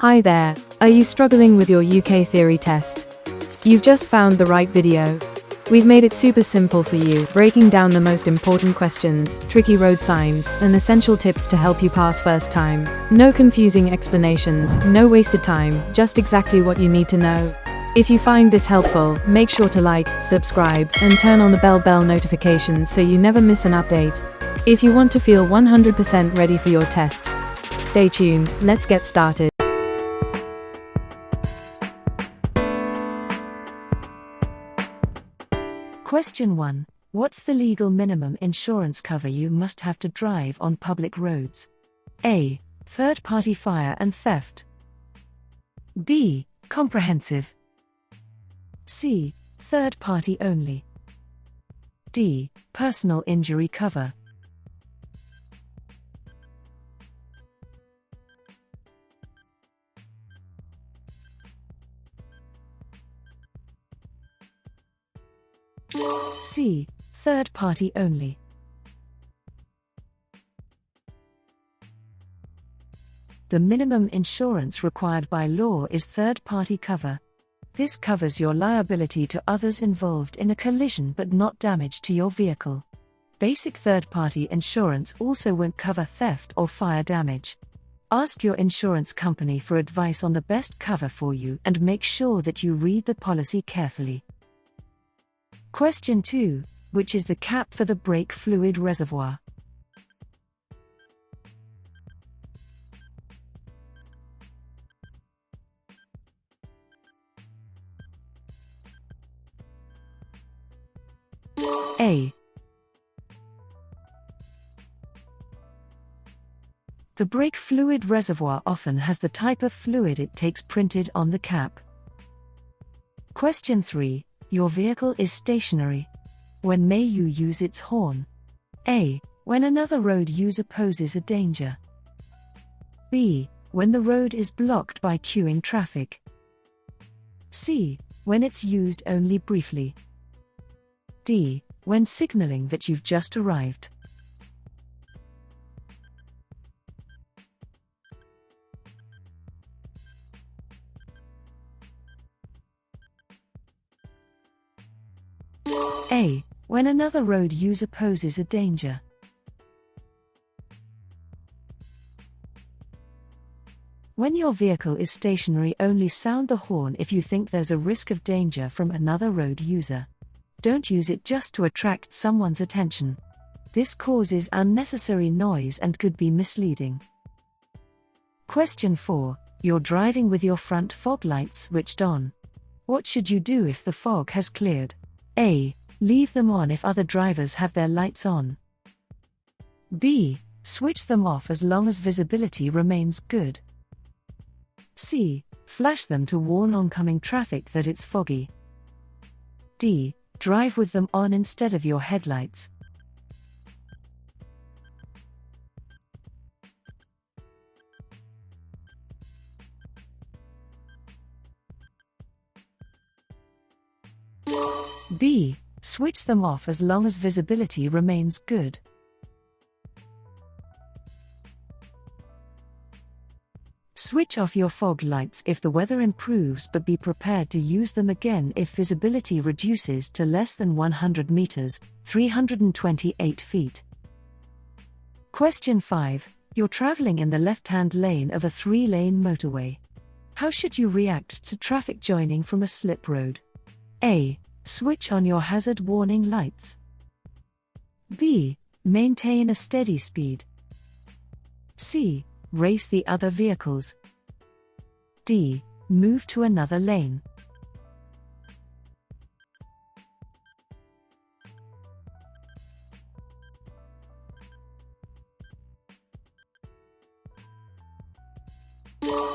Hi there, are you struggling with your UK theory test? You've just found the right video. We've made it super simple for you, breaking down the most important questions, tricky road signs, and essential tips to help you pass first time. No confusing explanations, no wasted time, just exactly what you need to know. If you find this helpful, make sure to like, subscribe, and turn on the bell notifications so you never miss an update. If you want to feel 100% ready for your test, stay tuned, let's get started. Question 1. What's the legal minimum insurance cover you must have to drive on public roads? A. Third-party fire and theft. B. Comprehensive. C. Third-party only. D. Personal injury cover. C. Third party only. The minimum insurance required by law is third-party cover. This covers your liability to others involved in a collision but not damage to your vehicle. Basic third-party insurance also won't cover theft or fire damage. Ask your insurance company for advice on the best cover for you and make sure that you read the policy carefully. Question 2. Which is the cap for the brake fluid reservoir? A. The brake fluid reservoir often has the type of fluid it takes printed on the cap. Question 3. Your vehicle is stationary. When may you use its horn? A. When another road user poses a danger. B. When the road is blocked by queuing traffic. C. When it's used only briefly. D. When signaling that you've just arrived. A. When another road user poses a danger. When your vehicle is stationary, only sound the horn if you think there's a risk of danger from another road user. Don't use it just to attract someone's attention. This causes unnecessary noise and could be misleading. Question 4. You're driving with your front fog lights switched on. What should you do if the fog has cleared? A. Leave them on if other drivers have their lights on. B. Switch them off as long as visibility remains good. C. Flash them to warn oncoming traffic that it's foggy. D. Drive with them on instead of your headlights. B. Switch them off as long as visibility remains good. Switch off your fog lights if the weather improves, but be prepared to use them again if visibility reduces to less than 100 meters, 328 feet. Question 5. You're traveling in the left-hand lane of a 3-lane motorway. How should you react to traffic joining from a slip road? A. Switch on your hazard warning lights. B. Maintain a steady speed. C. Race the other vehicles. D. Move to another lane.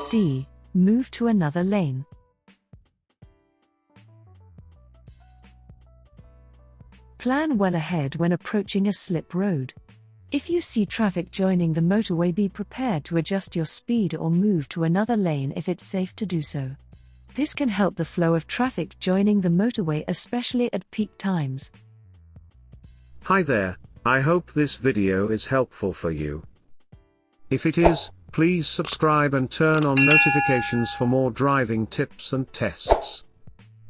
D. Move to another lane. Plan well ahead when approaching a slip road. If you see traffic joining the motorway, be prepared to adjust your speed or move to another lane if it's safe to do so. This can help the flow of traffic joining the motorway, especially at peak times. Hi there, I hope this video is helpful for you. If it is, Please subscribe and turn on notifications for more driving tips and tests.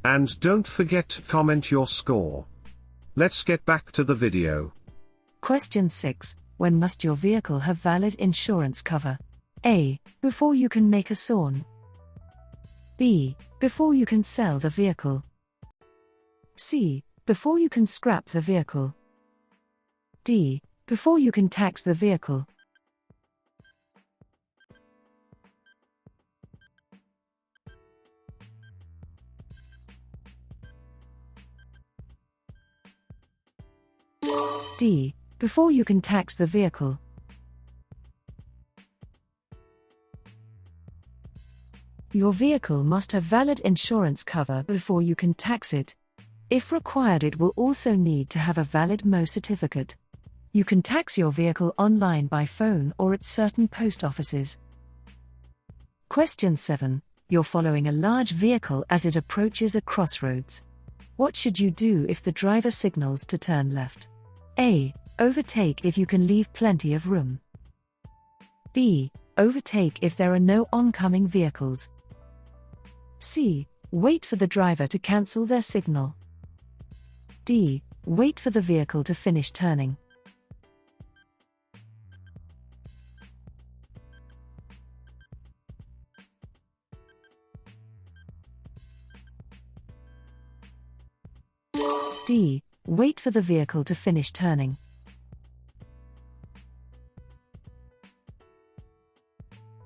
And don't forget to comment your score. Let's get back to the video. Question 6. When must your vehicle have valid insurance cover? A. Before you can make a SORN. B. Before you can sell the vehicle. C. Before you can scrap the vehicle. D. Before you can tax the vehicle. D. Before you can tax the vehicle. Your vehicle must have valid insurance cover before you can tax it. If required, it will also need to have a valid MO certificate. You can tax your vehicle online by phone or at certain post offices. Question 7. You're following a large vehicle as it approaches a crossroads. What should you do if the driver signals to turn left? A. Overtake if you can leave plenty of room. B. Overtake if there are no oncoming vehicles. C. Wait for the driver to cancel their signal. D. Wait for the vehicle to finish turning. D. Wait for the vehicle to finish turning.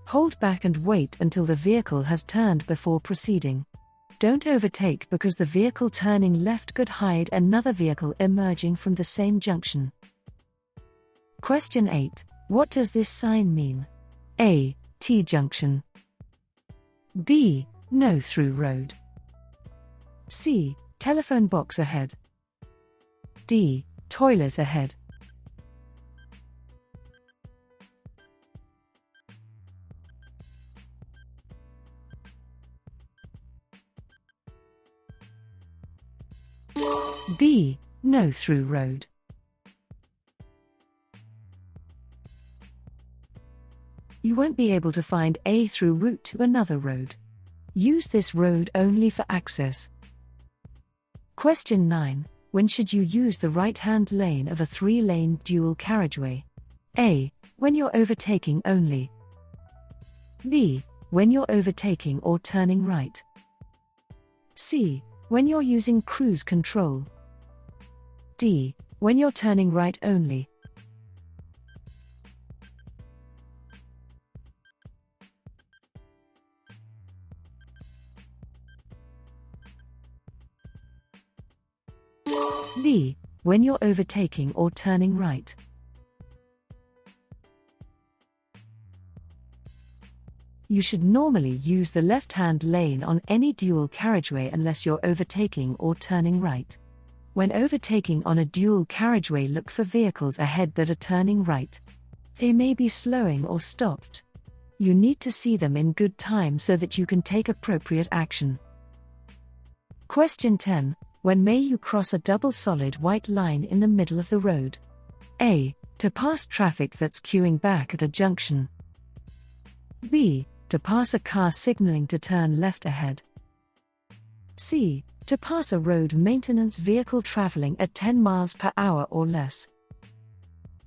Hold back and wait until the vehicle has turned before proceeding. Don't overtake because the vehicle turning left could hide another vehicle emerging from the same junction. Question 8. What does this sign mean? A. T-junction. B. No through road. C. Telephone box ahead. D. Toilet ahead. B. No through road. You won't be able to find a through route to another road. Use this road only for access. Question 9. When should you use the right-hand lane of a 3-lane dual carriageway? A. When you're overtaking only. B. When you're overtaking or turning right. C. When you're using cruise control. D. When you're turning right only. B. When you're overtaking or turning right. You should normally use the left-hand lane on any dual carriageway unless you're overtaking or turning right. When overtaking on a dual carriageway, look for vehicles ahead that are turning right. They may be slowing or stopped. You need to see them in good time so that you can take appropriate action. Question 10. When may you cross a double solid white line in the middle of the road? A. To pass traffic that's queuing back at a junction. B. To pass a car signaling to turn left ahead. C. To pass a road maintenance vehicle traveling at 10 miles per hour or less.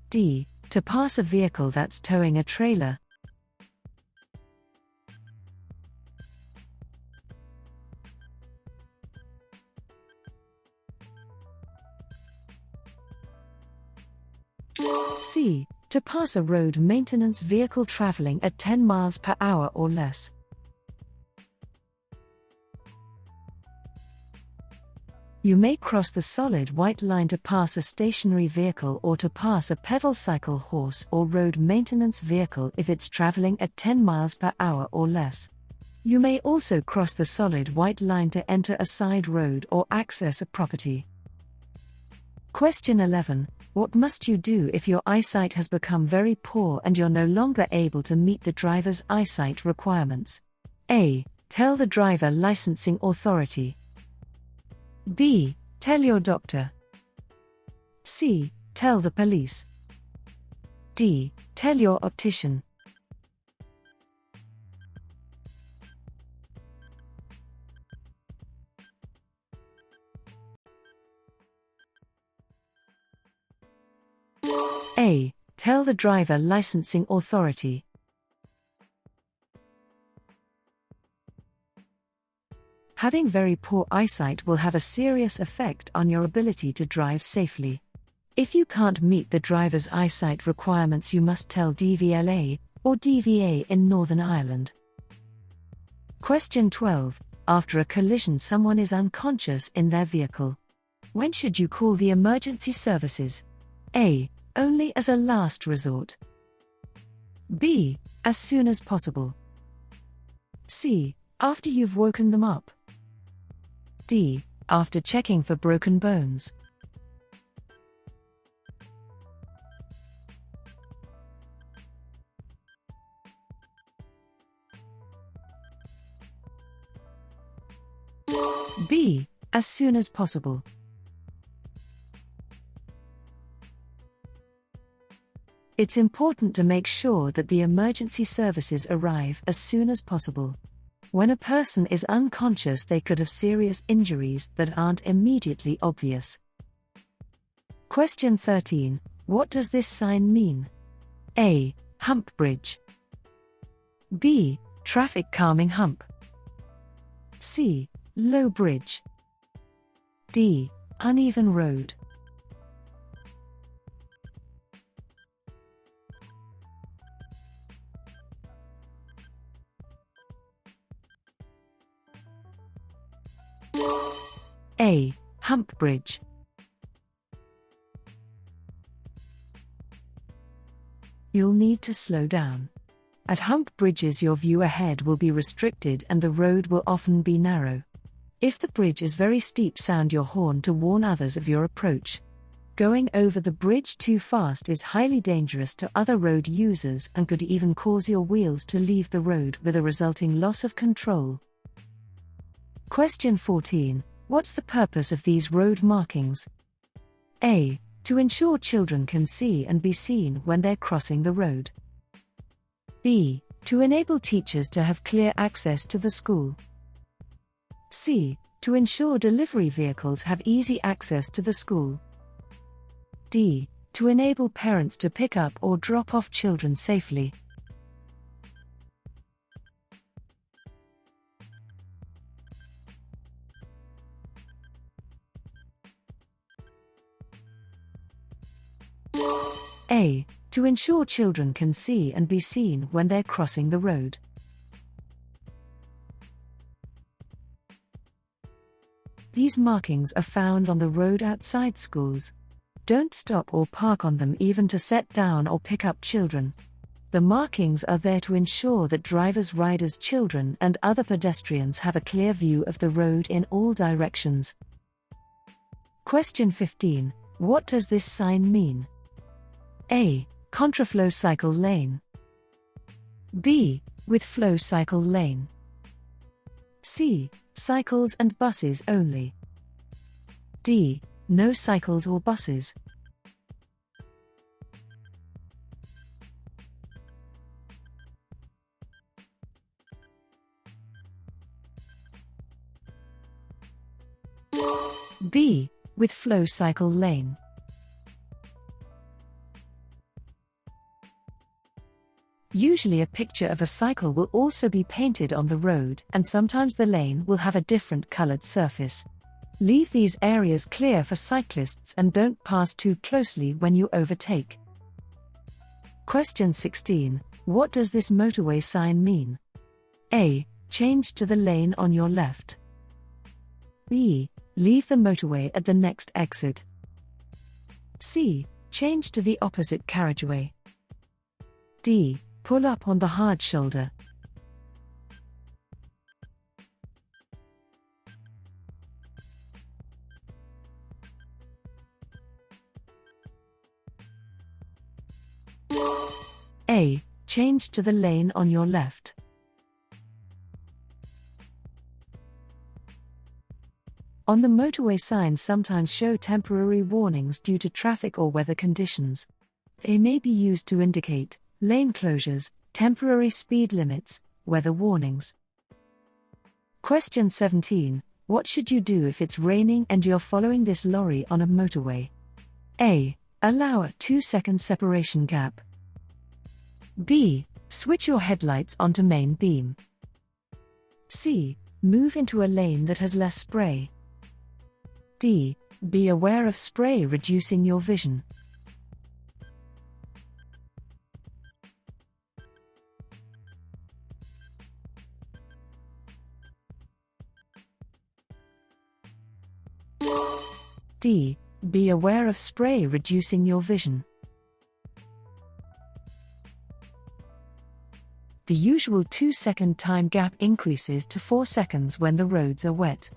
D. To pass a vehicle that's towing a trailer. C. To pass a road maintenance vehicle traveling at 10 miles per hour or less. You may cross the solid white line to pass a stationary vehicle or to pass a pedal cycle horse or road maintenance vehicle if it's traveling at 10 miles per hour or less. You may also cross the solid white line to enter a side road or access a property. Question 11. What must you do if your eyesight has become very poor and you're no longer able to meet the driver's eyesight requirements? A. Tell the driver licensing authority. B. Tell your doctor. C. Tell the police. D. Tell your optician. A. Tell the driver licensing authority. Having very poor eyesight will have a serious effect on your ability to drive safely. If you can't meet the driver's eyesight requirements, you must tell DVLA or DVA in Northern Ireland. Question 12. After a collision, someone is unconscious in their vehicle. When should you call the emergency services? A. Only as a last resort. B. As soon as possible. C. After you've woken them up. D. After checking for broken bones. B. As soon as possible. It's important to make sure that the emergency services arrive as soon as possible. When a person is unconscious, they could have serious injuries that aren't immediately obvious. Question 13. What does this sign mean? A. Hump bridge. B. Traffic calming hump. C. Low bridge. D. Uneven road. A. Hump bridge. You'll need to slow down. At hump bridges, your view ahead will be restricted and the road will often be narrow. If the bridge is very steep, sound your horn to warn others of your approach. Going over the bridge too fast is highly dangerous to other road users and could even cause your wheels to leave the road with a resulting loss of control. Question 14. What's the purpose of these road markings? A. To ensure children can see and be seen when they're crossing the road. B. To enable teachers to have clear access to the school. C. To ensure delivery vehicles have easy access to the school. D. To enable parents to pick up or drop off children safely. A. To ensure children can see and be seen when they're crossing the road. These markings are found on the road outside schools. Don't stop or park on them even to set down or pick up children. The markings are there to ensure that drivers, riders, children, and other pedestrians have a clear view of the road in all directions. Question 15. What does this sign mean? A. Contraflow cycle lane. B. With flow cycle lane. C. Cycles and buses only. D. No cycles or buses. B. With flow cycle lane. Usually a picture of a cycle will also be painted on the road, and sometimes the lane will have a different colored surface. Leave these areas clear for cyclists and don't pass too closely when you overtake. Question 16. What does this motorway sign mean? A. Change to the lane on your left. B. Leave the motorway at the next exit. C. Change to the opposite carriageway. D. Pull up on the hard shoulder. A. Change to the lane on your left. On the motorway, signs sometimes show temporary warnings due to traffic or weather conditions. They may be used to indicate lane closures, temporary speed limits, weather warnings. Question 17. What should you do if it's raining and you're following this lorry on a motorway? A. Allow a 2-second separation gap. B. Switch your headlights onto main beam. C. Move into a lane that has less spray. D. Be aware of spray reducing your vision. D. Be aware of spray reducing your vision. The usual 2-second time gap increases to 4 seconds when the roads are wet.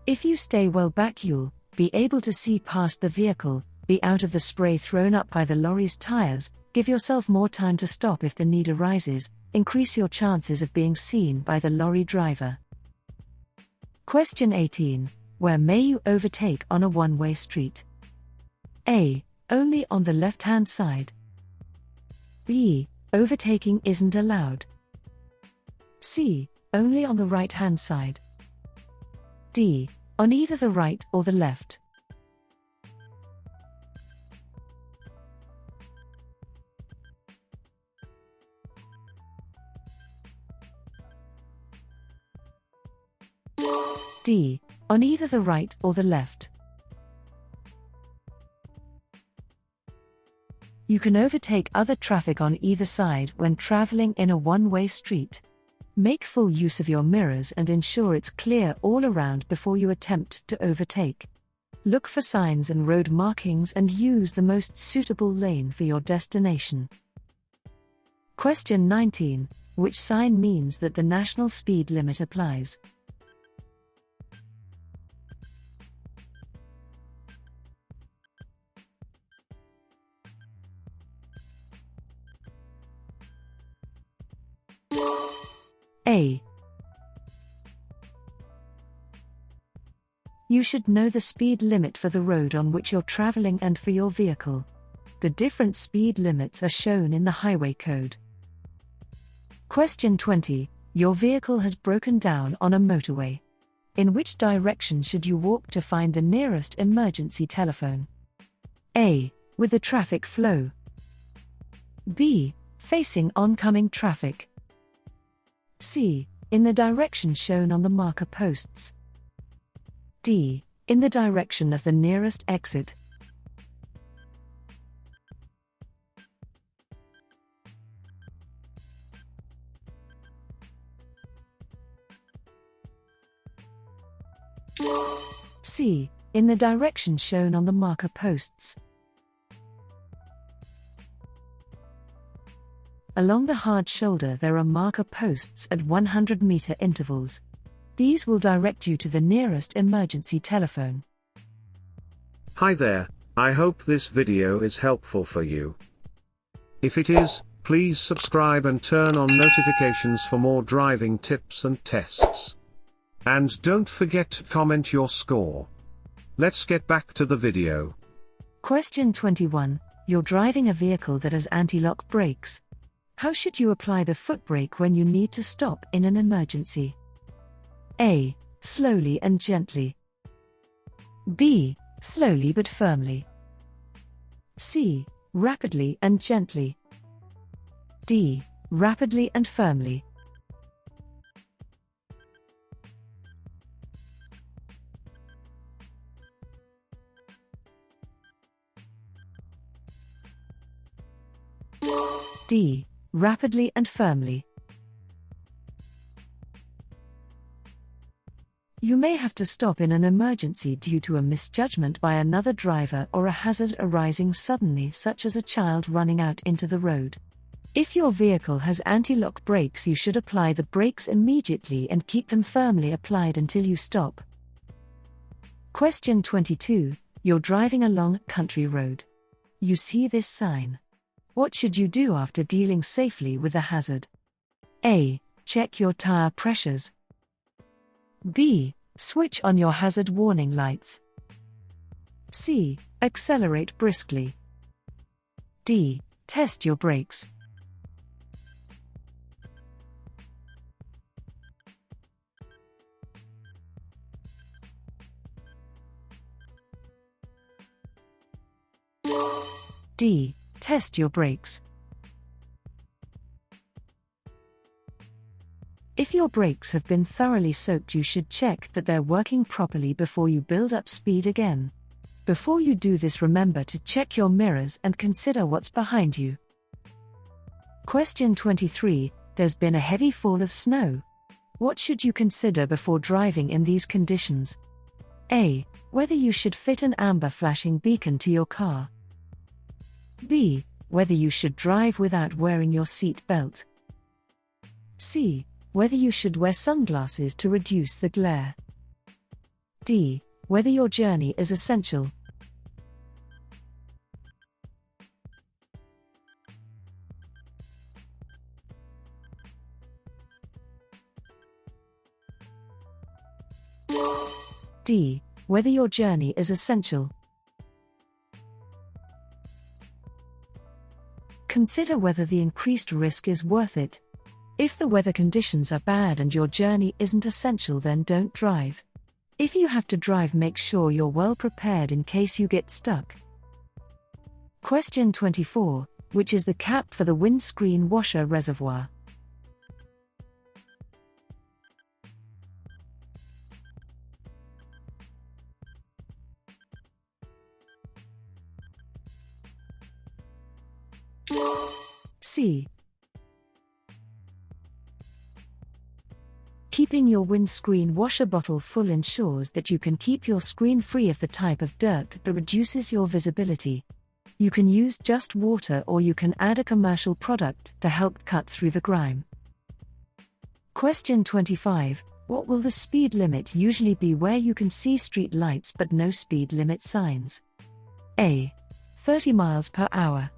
If you stay well back, you'll be able to see past the vehicle, be out of the spray thrown up by the lorry's tires, give yourself more time to stop if the need arises, increase your chances of being seen by the lorry driver. Question 18. Where may you overtake on a one-way street? A. Only on the left-hand side. B. Overtaking isn't allowed. C. Only on the right-hand side. D. On either the right or the left. D. On either the right or the left. You can overtake other traffic on either side when traveling in a one-way street. Make full use of your mirrors and ensure it's clear all around before you attempt to overtake. Look for signs and road markings and use the most suitable lane for your destination. Question 19. Which sign means that the national speed limit applies? A. You should know the speed limit for the road on which you're traveling and for your vehicle. The different speed limits are shown in the highway code. Question 20. Your vehicle has broken down on a motorway. In which direction should you walk to find the nearest emergency telephone? A. With the traffic flow. B. Facing oncoming traffic. C. In the direction shown on the marker posts. D. In the direction of the nearest exit. C. In the direction shown on the marker posts. Along the hard shoulder there are marker posts at 100-meter intervals. These will direct you to the nearest emergency telephone. Hi there, I hope this video is helpful for you. If it is, please subscribe and turn on notifications for more driving tips and tests. And don't forget to comment your score. Let's get back to the video. Question 21. You're driving a vehicle that has anti-lock brakes. How should you apply the foot brake when you need to stop in an emergency? A. Slowly and gently. B. Slowly but firmly. C. Rapidly and gently. D. Rapidly and firmly. D. Rapidly and firmly. You may have to stop in an emergency due to a misjudgment by another driver or a hazard arising suddenly, such as a child running out into the road. If your vehicle has anti-lock brakes, you should apply the brakes immediately and keep them firmly applied until you stop. Question 22. You're driving along a country road. You see this sign. What should you do after dealing safely with the hazard? A. Check your tire pressures. B. Switch on your hazard warning lights. C. Accelerate briskly. D. Test your brakes. D. Test your brakes. If your brakes have been thoroughly soaked, you should check that they're working properly before you build up speed again. Before you do this, remember to check your mirrors and consider what's behind you. Question 23. There's been a heavy fall of snow. What should you consider before driving in these conditions? A. Whether you should fit an amber flashing beacon to your car. B. Whether you should drive without wearing your seat belt. C. Whether you should wear sunglasses to reduce the glare. D. Whether your journey is essential. D. Whether your journey is essential. Consider whether the increased risk is worth it. If the weather conditions are bad and your journey isn't essential, then don't drive. If you have to drive, make sure you're well prepared in case you get stuck. Question 24. Which is the cap for the windscreen washer reservoir? C. Keeping your windscreen washer bottle full ensures that you can keep your screen free of the type of dirt that reduces your visibility. You can use just water, or you can add a commercial product to help cut through the grime. Question 25. What will the speed limit usually be where you can see street lights but no speed limit signs? A. 30 miles per hour.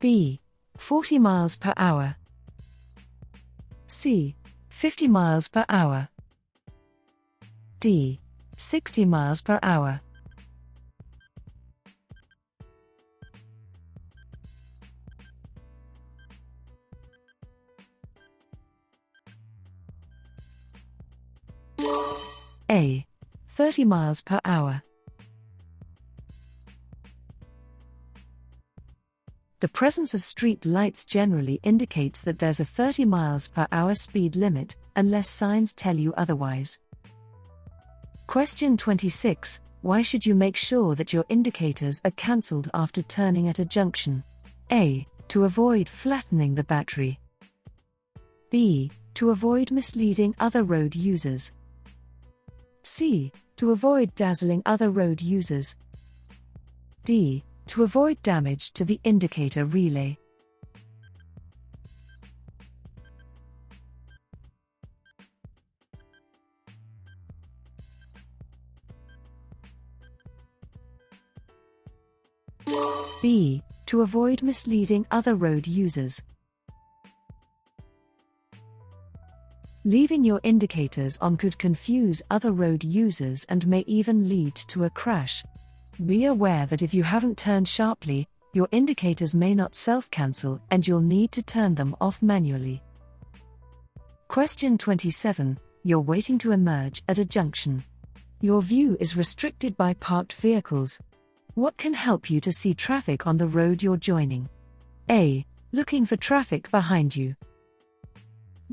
B. 40 miles per hour. C. 50 miles per hour. D. 60 miles per hour. A. 30 miles per hour. The presence of street lights generally indicates that there's a 30 miles per hour speed limit, unless signs tell you otherwise. Question 26. Why should you make sure that your indicators are cancelled after turning at a junction? A. To avoid flattening the battery. B. To avoid misleading other road users. C. To avoid dazzling other road users. D. To avoid damage to the indicator relay. B. To avoid misleading other road users. Leaving your indicators on could confuse other road users and may even lead to a crash. Be aware that if you haven't turned sharply, your indicators may not self-cancel and you'll need to turn them off manually. Question 27. You're waiting to emerge at a junction. Your view is restricted by parked vehicles. What can help you to see traffic on the road you're joining? A. Looking for traffic behind you.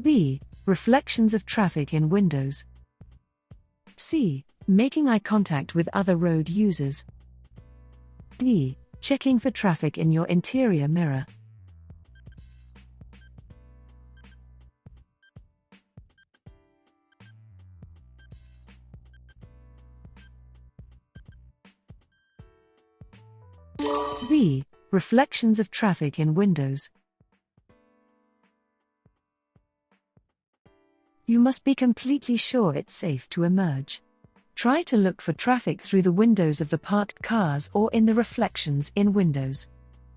B. Reflections of traffic in windows. C. Making eye contact with other road users. D. Checking for traffic in your interior mirror. B. Reflections of traffic in windows. You must be completely sure it's safe to emerge. Try to look for traffic through the windows of the parked cars or in the reflections in windows.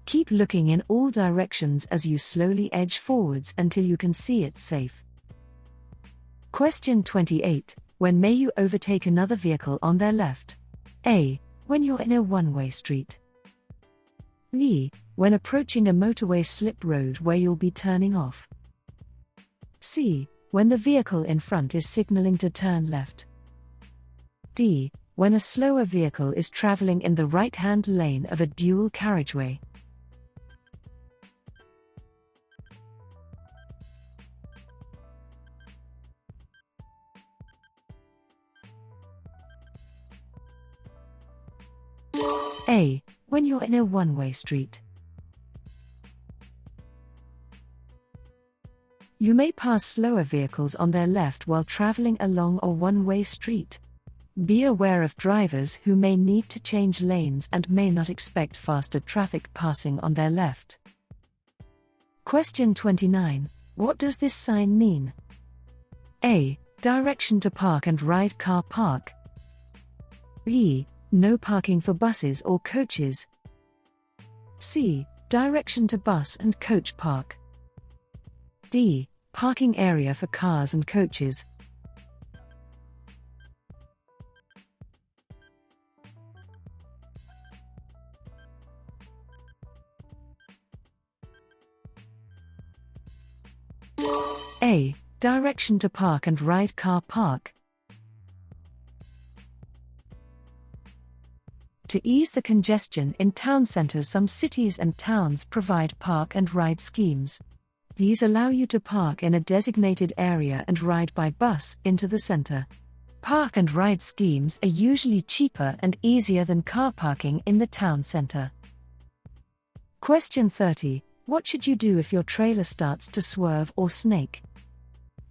Keep looking in all directions as you slowly edge forwards until you can see it's safe. Question 28. When may you overtake another vehicle on their left? A. When you're in a one-way street. B. When approaching a motorway slip road where you'll be turning off. C. When the vehicle in front is signaling to turn left. D. when a slower vehicle is traveling in the right-hand lane of a dual carriageway. A. When you're in a one-way street. You may pass slower vehicles on their left while traveling along a one-way street. Be aware of drivers who may need to change lanes and may not expect faster traffic passing on their left. Question 29. What does this sign mean? A. Direction to park and ride car park. B. No parking for buses or coaches. C. Direction to bus and coach park. D. Parking area for cars and coaches. A. Direction to park and ride car park. To ease the congestion in town centers, some cities and towns provide park and ride schemes. These allow you to park in a designated area and ride by bus into the center. Park and ride schemes are usually cheaper and easier than car parking in the town center. Question 30. What should you do if your trailer starts to swerve or snake?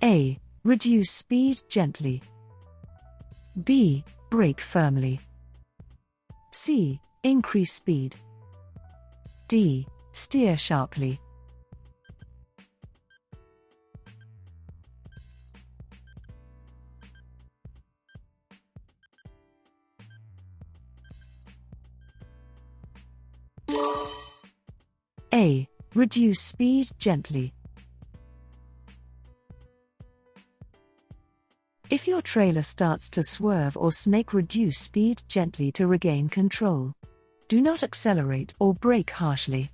A. Reduce speed gently. B. Brake firmly. C. Increase speed. D. Steer sharply. A. Reduce speed gently. If your trailer starts to swerve or snake, reduce speed gently to regain control. Do not accelerate or brake harshly.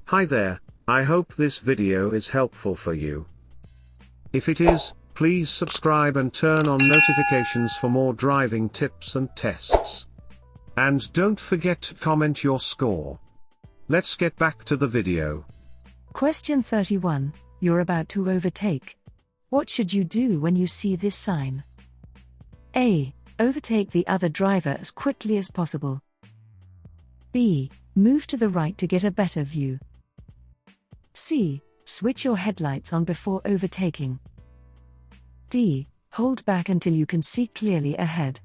Hi there, I hope this video is helpful for you. If it is, please subscribe and turn on notifications for more driving tips and tests. And don't forget to comment your score. Let's get back to the video. Question 31. You're about to overtake. What should you do when you see this sign? A. Overtake the other driver as quickly as possible. B. Move to the right to get a better view. C. Switch your headlights on before overtaking. D. Hold back until you can see clearly ahead.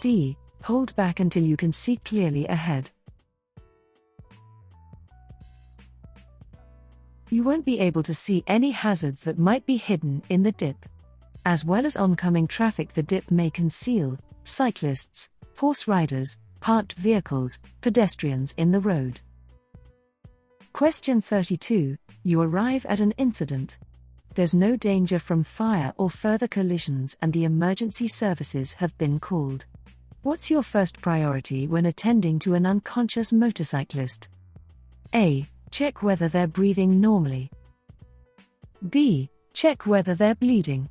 D. Hold back until you can see clearly ahead. You won't be able to see any hazards that might be hidden in the dip. As well as oncoming traffic, the dip may conceal cyclists, horse riders, parked vehicles, pedestrians in the road. Question 32. You arrive at an incident. There's no danger from fire or further collisions and the emergency services have been called. What's your first priority when attending to an unconscious motorcyclist? A. Check whether they're breathing normally. B. Check whether they're bleeding.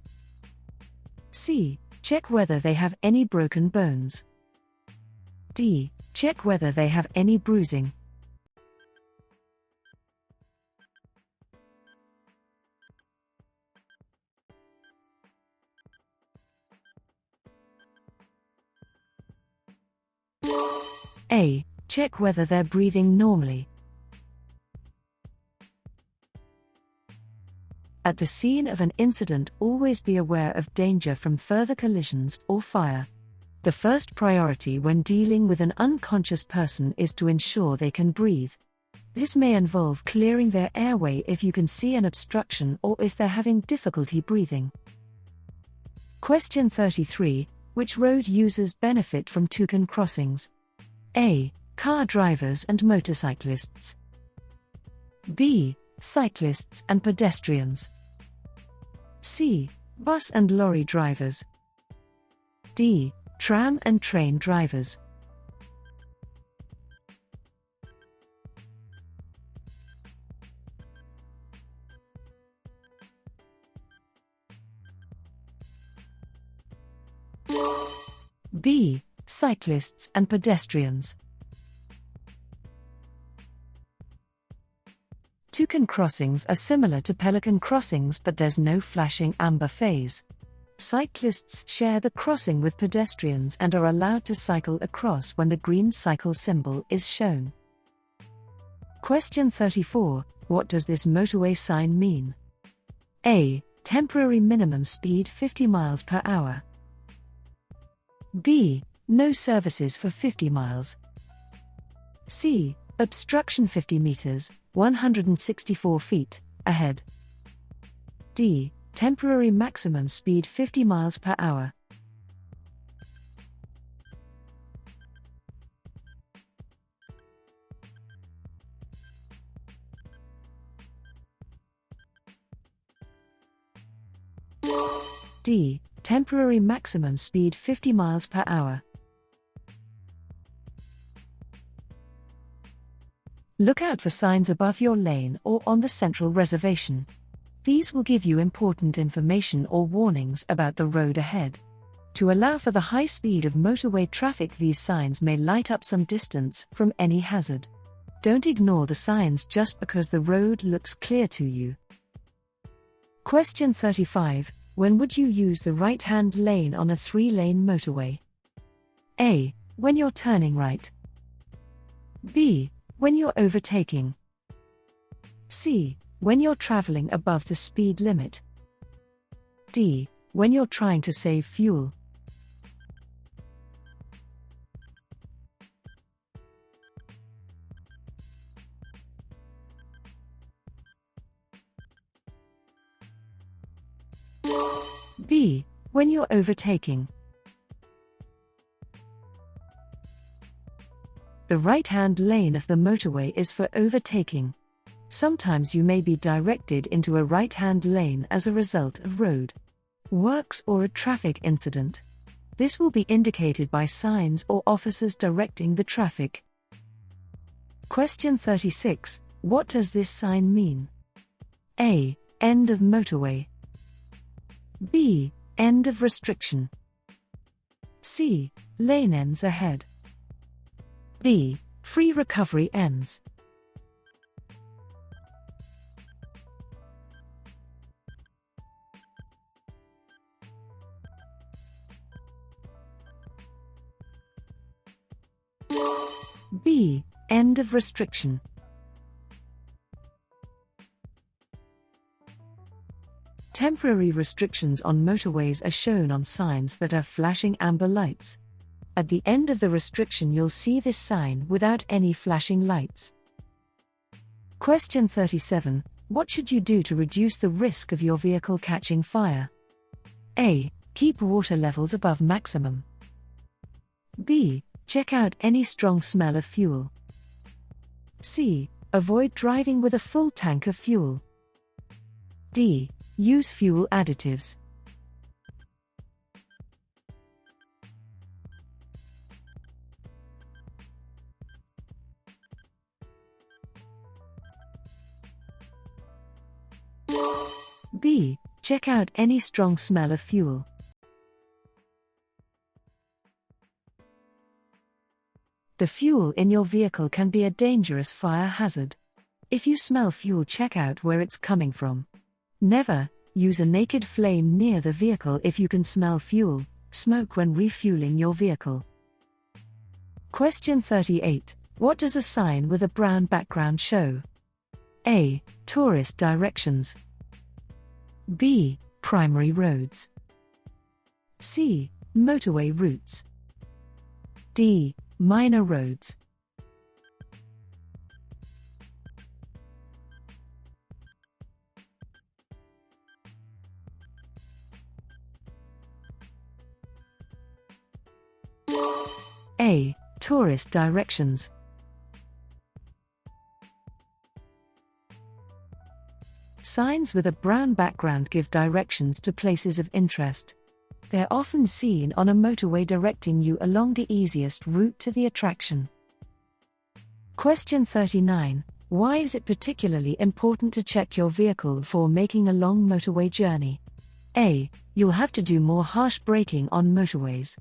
C. Check whether they have any broken bones. D. Check whether they have any bruising. A. Check whether they're breathing normally. At the scene of an incident, always be aware of danger from further collisions or fire. The first priority when dealing with an unconscious person is to ensure they can breathe. This may involve clearing their airway if you can see an obstruction or if they're having difficulty breathing. Question 33. Which road users benefit from token crossings? A. Car drivers and motorcyclists. B. Cyclists and pedestrians. C. Bus and lorry drivers. D. Tram and train drivers. B. Cyclists and pedestrians. Toucan crossings are similar to pelican crossings, but there's no flashing amber phase. Cyclists share the crossing with pedestrians and are allowed to cycle across when the green cycle symbol is shown. Question 34. What does this motorway sign mean? A. Temporary minimum speed 50 miles per hour. B. No services for 50 miles. C. Obstruction 50 meters, 164 feet, ahead. D. Temporary maximum speed 50 miles per hour. D. Temporary maximum speed 50 miles per hour. Look out for signs above your lane or on the central reservation. These will give you important information or warnings about the road ahead. To allow for the high speed of motorway traffic, these signs may light up some distance from any hazard. Don't ignore the signs just because the road looks clear to you. Question 35. When would you use the right-hand lane on a 3-lane motorway? A. When you're turning right. B. When you're overtaking. C. When you're traveling above the speed limit. D. When you're trying to save fuel. B. When you're overtaking. The right-hand lane of the motorway is for overtaking. Sometimes you may be directed into a right-hand lane as a result of road works or a traffic incident. This will be indicated by signs or officers directing the traffic. Question 36. What does this sign mean? A. End of motorway. B. End of restriction. C. Lane ends ahead. D. Free recovery ends. B. End of restriction. Temporary restrictions on motorways are shown on signs that are flashing amber lights. At the end of the restriction, you'll see this sign without any flashing lights. Question 37. What should you do to reduce the risk of your vehicle catching fire? A. Keep water levels above maximum. B. Check out any strong smell of fuel. C. Avoid driving with a full tank of fuel. D. Use fuel additives. B. Check out any strong smell of fuel. The fuel in your vehicle can be a dangerous fire hazard. If you smell fuel, check out where it's coming from. Never use a naked flame near the vehicle if you can smell fuel, smoke when refueling your vehicle. Question 38. What does a sign with a brown background show? A. Tourist directions. B. Primary roads. C. Motorway routes. D. Minor roads. A. Tourist directions. Signs with a brown background give directions to places of interest. They're often seen on a motorway directing you along the easiest route to the attraction. Question 39. Why is it particularly important to check your vehicle before making a long motorway journey? A. You'll have to do more harsh braking on motorways.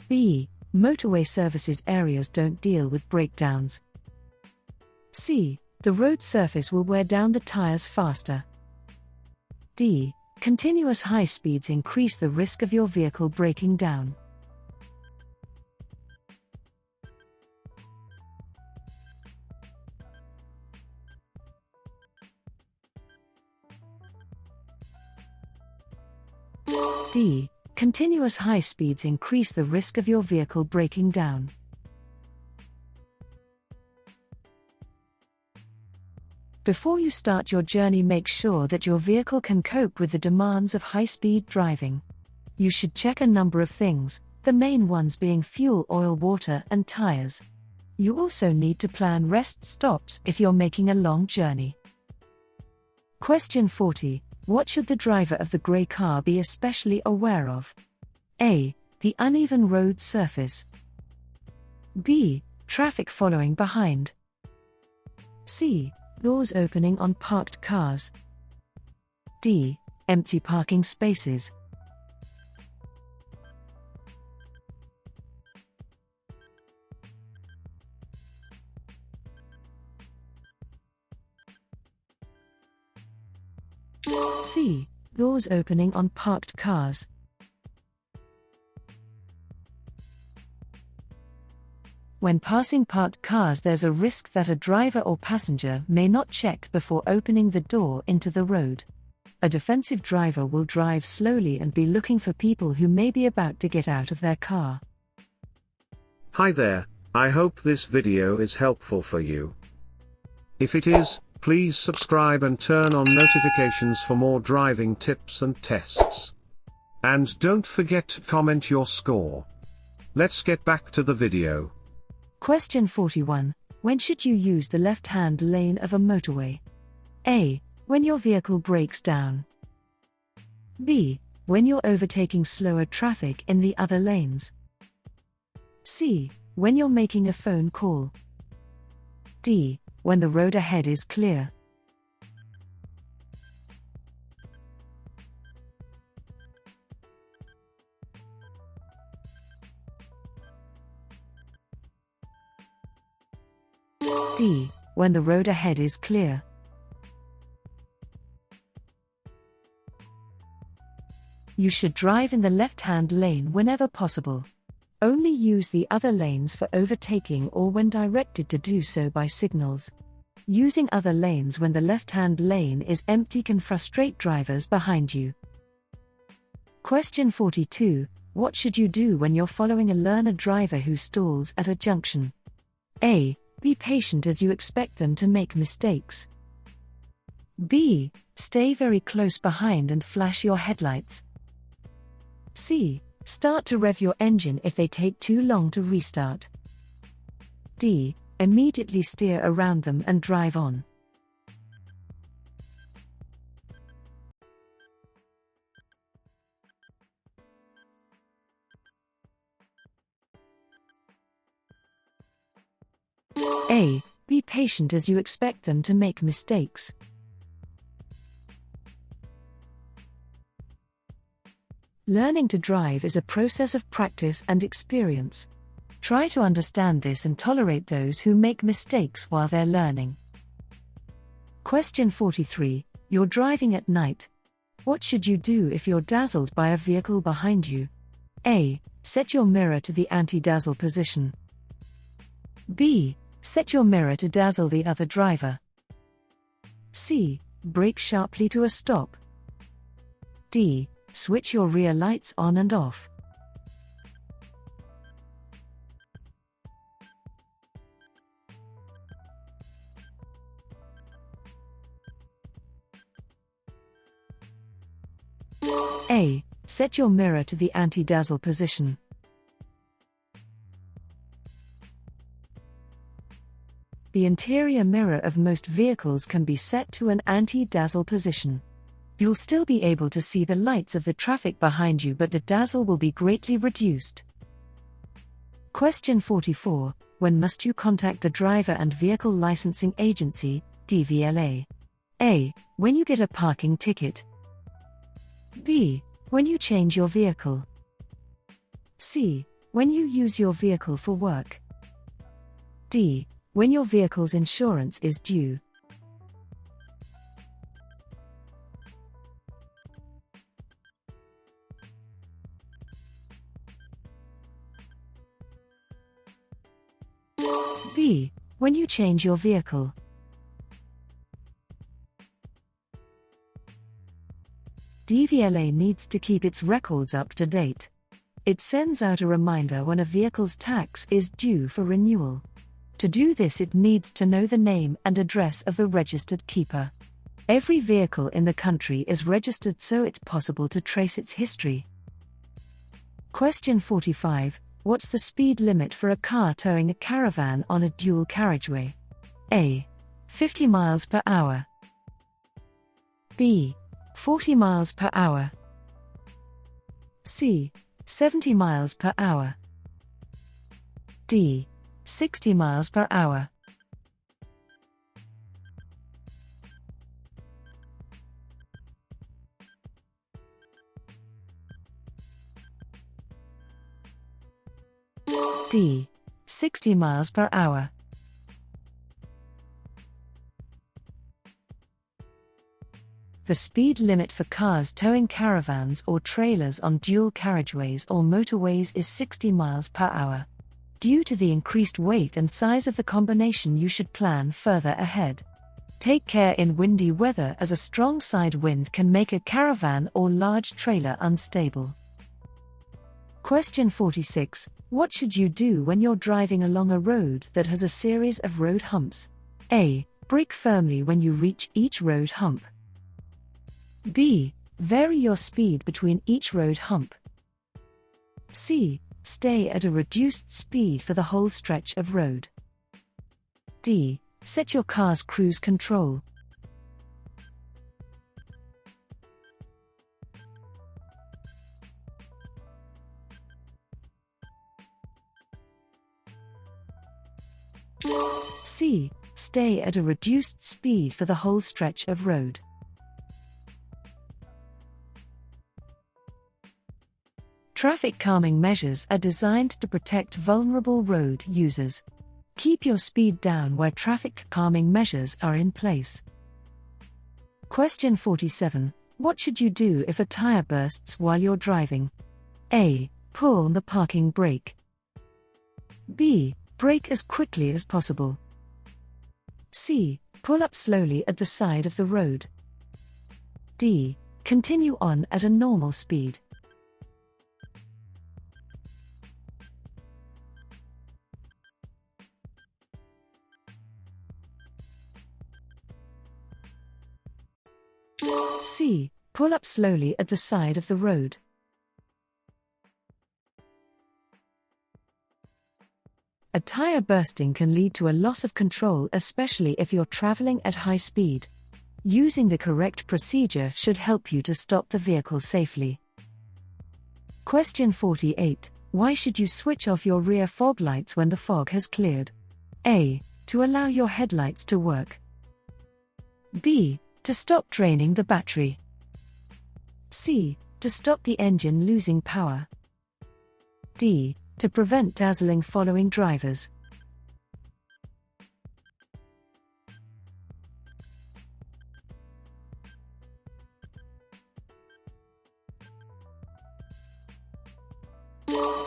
B. Motorway services areas don't deal with breakdowns. C. The road surface will wear down the tires faster. D. Continuous high speeds increase the risk of your vehicle breaking down. D. Continuous high speeds increase the risk of your vehicle breaking down. Before you start your journey, make sure that your vehicle can cope with the demands of high-speed driving. You should check a number of things, the main ones being fuel, oil, water, and tires. You also need to plan rest stops if you're making a long journey. Question 40. What should the driver of the grey car be especially aware of? A. The uneven road surface. B. Traffic following behind. C. Doors opening on parked cars. D. Empty parking spaces. C. Doors opening on parked cars. When passing parked cars, there's a risk that a driver or passenger may not check before opening the door into the road. A defensive driver will drive slowly and be looking for people who may be about to get out of their car. Hi there, I hope this video is helpful for you. If it is, please subscribe and turn on notifications for more driving tips and tests. And don't forget to comment your score. Let's get back to the video. Question 41. When should you use the left-hand lane of a motorway? A. When your vehicle breaks down. B. When you're overtaking slower traffic in the other lanes. C. When you're making a phone call. D. When the road ahead is clear. D. When the road ahead is clear. You should drive in the left-hand lane whenever possible. Only use the other lanes for overtaking or when directed to do so by signals. Using other lanes when the left-hand lane is empty can frustrate drivers behind you. Question 42. What should you do when you're following a learner driver who stalls at a junction? A. Be patient as you expect them to make mistakes. B. Stay very close behind and flash your headlights. C. Start to rev your engine if they take too long to restart. D. Immediately steer around them and drive on. A. Be patient as you expect them to make mistakes. Learning to drive is a process of practice and experience. Try to understand this and tolerate those who make mistakes while they're learning. Question 43. You're driving at night. What should you do if you're dazzled by a vehicle behind you? A. Set your mirror to the anti-dazzle position. B. Set your mirror to dazzle the other driver. C. Brake sharply to a stop. D. Switch your rear lights on and off. A. Set your mirror to the anti-dazzle position. The interior mirror of most vehicles can be set to an anti-dazzle position. You'll still be able to see the lights of the traffic behind you, but the dazzle will be greatly reduced. Question 44. When must you contact the Driver and Vehicle Licensing Agency, DVLA? A. When you get a parking ticket. B. When you change your vehicle. C. When you use your vehicle for work. D. When your vehicle's insurance is due. B. When you change your vehicle. DVLA needs to keep its records up to date. It sends out a reminder when a vehicle's tax is due for renewal. To do this, it needs to know the name and address of the registered keeper. Every vehicle in the country is registered, so it's possible to trace its history. Question 45. What's the speed limit for a car towing a caravan on a dual carriageway? A. 50 miles per hour. B. 40 miles per hour. C. 70 miles per hour. D. 60 miles per hour. D. 60 miles per hour. The speed limit for cars towing caravans or trailers on dual carriageways or motorways is 60 miles per hour. Due to the increased weight and size of the combination, you should plan further ahead. Take care in windy weather, as a strong side wind can make a caravan or large trailer unstable. Question 46. What should you do when you're driving along a road that has a series of road humps? A. Brake firmly when you reach each road hump. B. Vary your speed between each road hump. C. Stay at a reduced speed for the whole stretch of road. D. Set your car's cruise control. C. Stay at a reduced speed for the whole stretch of road. Traffic calming measures are designed to protect vulnerable road users. Keep your speed down where traffic calming measures are in place. Question 47. What should you do if a tire bursts while you're driving? A. Pull the parking brake. B. Brake as quickly as possible. C. Pull up slowly at the side of the road. D. Continue on at a normal speed. C. Pull up slowly at the side of the road. A tire bursting can lead to a loss of control, especially if you're traveling at high speed. Using the correct procedure should help you to stop the vehicle safely. Question 48. Why should you switch off your rear fog lights when the fog has cleared? A. To allow your headlights to work. B. To stop draining the battery. C. To stop the engine losing power. D. To prevent dazzling following drivers.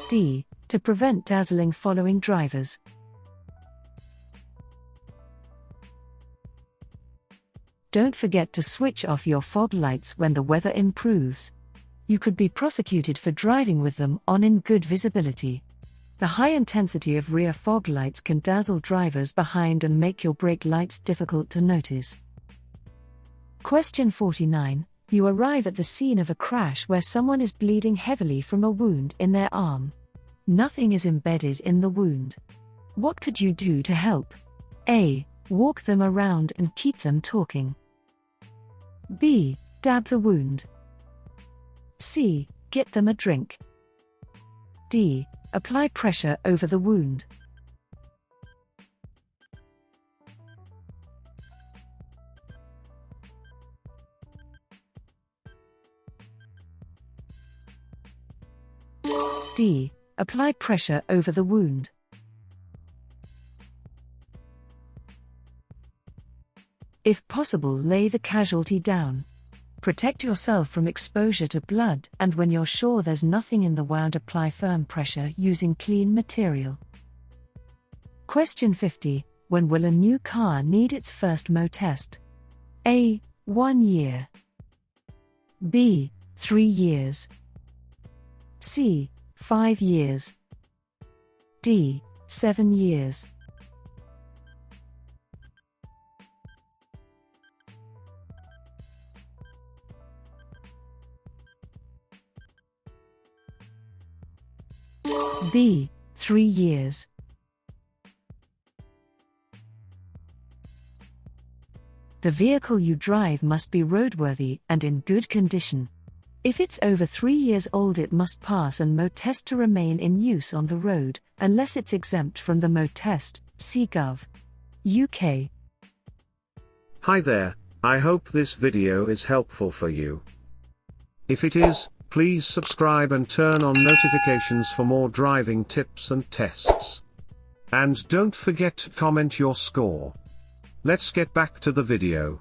D. To prevent dazzling following drivers. Don't forget to switch off your fog lights when the weather improves. You could be prosecuted for driving with them on in good visibility. The high intensity of rear fog lights can dazzle drivers behind and make your brake lights difficult to notice. Question 49. You arrive at the scene of a crash where someone is bleeding heavily from a wound in their arm. Nothing is embedded in the wound. What could you do to help? A. Walk them around and keep them talking. B. Dab the wound. C. Get them a drink. D. Apply pressure over the wound. D. Apply pressure over the wound. If possible, lay the casualty down. Protect yourself from exposure to blood, and when you're sure there's nothing in the wound, apply firm pressure using clean material. Question 50. When will a new car need its first mo test? A. 1 year. B. 3 years. C. 5 years. D. 7 years. B. 3 years. The vehicle you drive must be roadworthy and in good condition. If it's over 3 years old, it must pass an mo test to remain in use on the road, unless it's exempt from the mo test. See Gov. UK. Hi there, I hope this video is helpful for you. If it is, please subscribe and turn on notifications for more driving tips and tests. And don't forget to comment your score. Let's get back to the video.